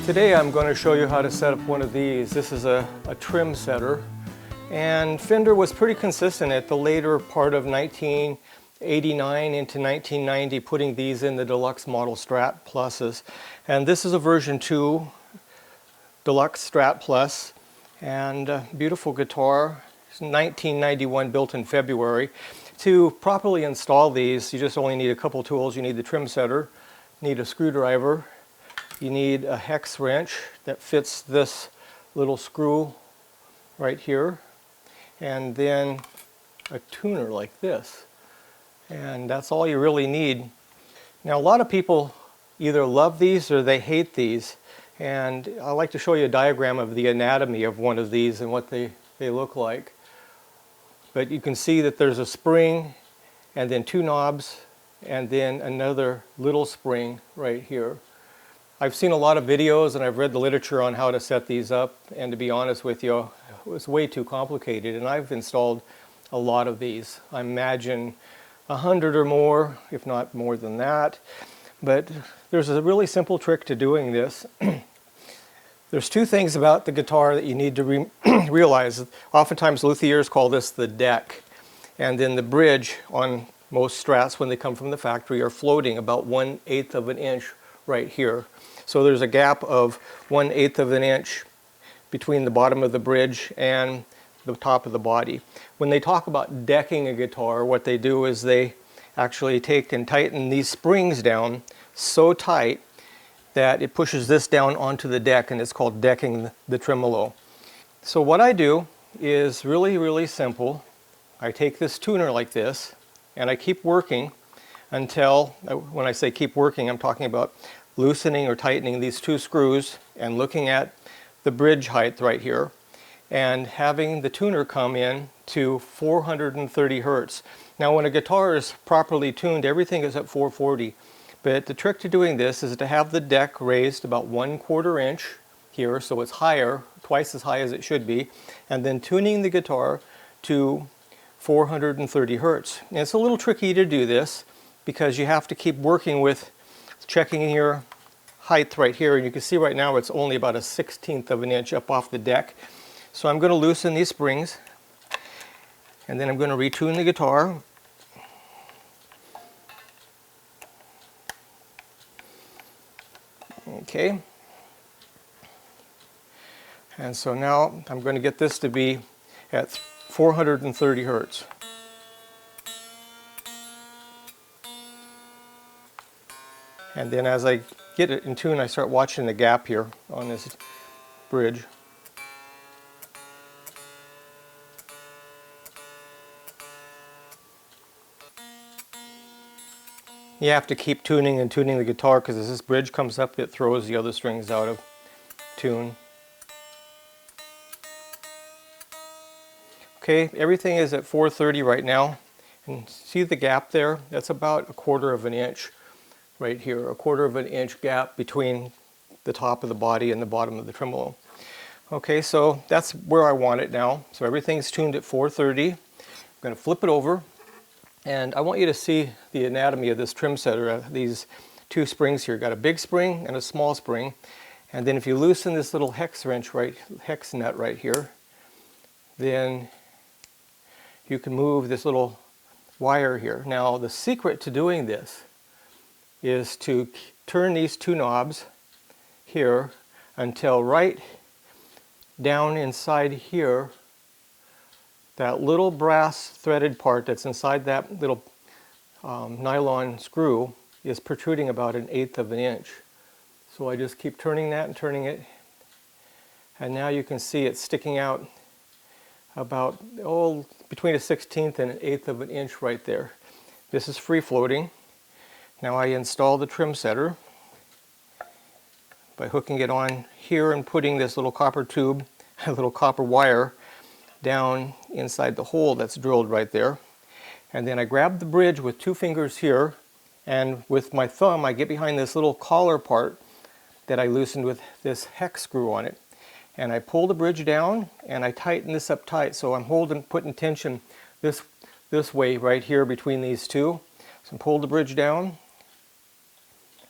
Today I'm going to show you how to set up one of these. This is a Tremsetter, and Fender was pretty consistent at the later part of 1989 into 1990 putting these in the deluxe model Strat Pluses. And this is a version 2 Deluxe Strat Plus, and beautiful guitar. It's 1991, built in February. To properly install these, you just only need a couple tools. You need the Tremsetter, you need a screwdriver, you need a hex wrench that fits this little screw right here, and then a tuner like this. And that's all you really need. Now, a lot of people either love these or they hate these. And I'd like to show you a diagram of the anatomy of one of these and what they look like. But you can see that there's a spring and then two knobs and then another little spring right here. I've seen a lot of videos and I've read the literature on how to set these up, and to be honest with you, it was way too complicated, and I've installed a lot of these. I imagine 100 or more, if not more than that. But there's a really simple trick to doing this. There's two things about the guitar that you need to realize. Oftentimes luthiers call this the deck, and then the bridge on most Strats when they come from the factory are floating about 1/8 of an inch right here. So there's a gap of 1/8 of an inch between the bottom of the bridge and the top of the body. When they talk about decking a guitar, what they do is they actually take and tighten these springs down so tight that it pushes this down onto the deck, and it's called decking the tremolo. So what I do is really simple. I take this tuner like this and I keep working until, when I say keep working, I'm talking about loosening or tightening these two screws and looking at the bridge height right here and having the tuner come in to 430 Hertz. Now, when a guitar is properly tuned, everything is at 440. But the trick to doing this is to have the deck raised about 1/4 inch here, so it's higher, twice as high as it should be, and then tuning the guitar to 430 Hertz. And it's a little tricky to do this because you have to keep working with checking your height right here, and you can see right now it's only about 1/16 of an inch up off the deck. So I'm going to loosen these springs, and then I'm going to retune the guitar. Okay. And so now I'm going to get this to be at 430 Hertz. And then as I get it in tune, I start watching the gap here on this bridge. You have to keep tuning and tuning the guitar, because as this bridge comes up, it throws the other strings out of tune. Okay, everything is at 430 right now. And see the gap there? That's about 1/4 of an inch right here. 1/4 of an inch gap between the top of the body and the bottom of the tremolo. Okay, so that's where I want it now. So everything's tuned at 430. I'm going to flip it over. And I want you to see the anatomy of this Tremsetter. These two springs here. Got a big spring and a small spring. And then if you loosen this little hex nut right here, then you can move this little wire here. Now, the secret to doing this is to turn these two knobs here until right down inside here, that little brass threaded part that's inside that little nylon screw is protruding about 1/8 of an inch. So I just keep turning that and turning it, and now you can see it sticking out about between 1/16 and 1/8 of an inch right there. This is free floating. Now I install the Tremsetter by hooking it on here and putting this little copper tube, a little copper wire, down inside the hole that's drilled right there. And then I grab the bridge with two fingers here, and with my thumb I get behind this little collar part that I loosened with this hex screw on it. And I pull the bridge down and I tighten this up tight. So I'm putting tension this way right here between these two. So pull the bridge down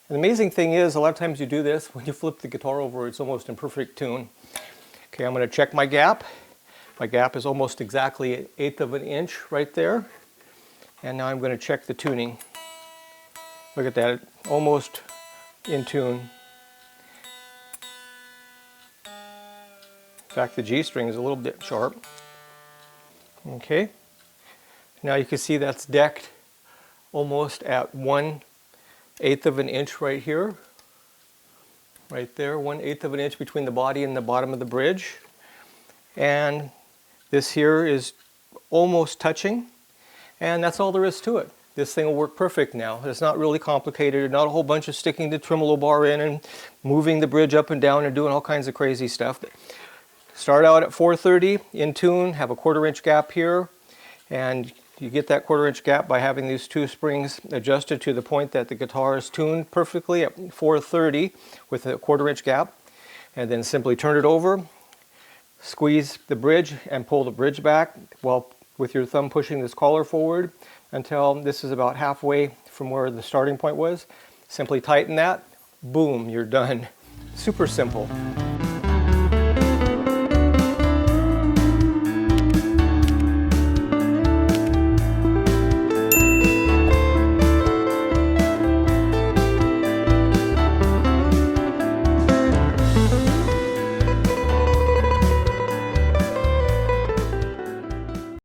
And the amazing thing is, a lot of times you do this, when you flip the guitar over, it's almost in perfect tune. Okay, I'm going to check my gap. My gap is almost exactly an 1/8 of an inch right there. And now I'm going to check the tuning. Look at that, almost in tune. In fact, the G string is a little bit sharp. Okay, now you can see that's decked almost at 1/8 of an inch right here. Right there, 1/8 of an inch between the body and the bottom of the bridge. And this here is almost touching. And that's all there is to it. This thing will work perfect now. It's not really complicated, not a whole bunch of sticking the tremolo bar in and moving the bridge up and down and doing all kinds of crazy stuff. Start out at 430 in tune, have a 1/4 inch gap here, and you get that 1/4 inch gap by having these two springs adjusted to the point that the guitar is tuned perfectly at 430 with a 1/4 inch gap, and then simply turn it over, squeeze the bridge and pull the bridge back while with your thumb pushing this collar forward until this is about halfway from where the starting point was. Simply tighten that, boom, you're done. Super simple.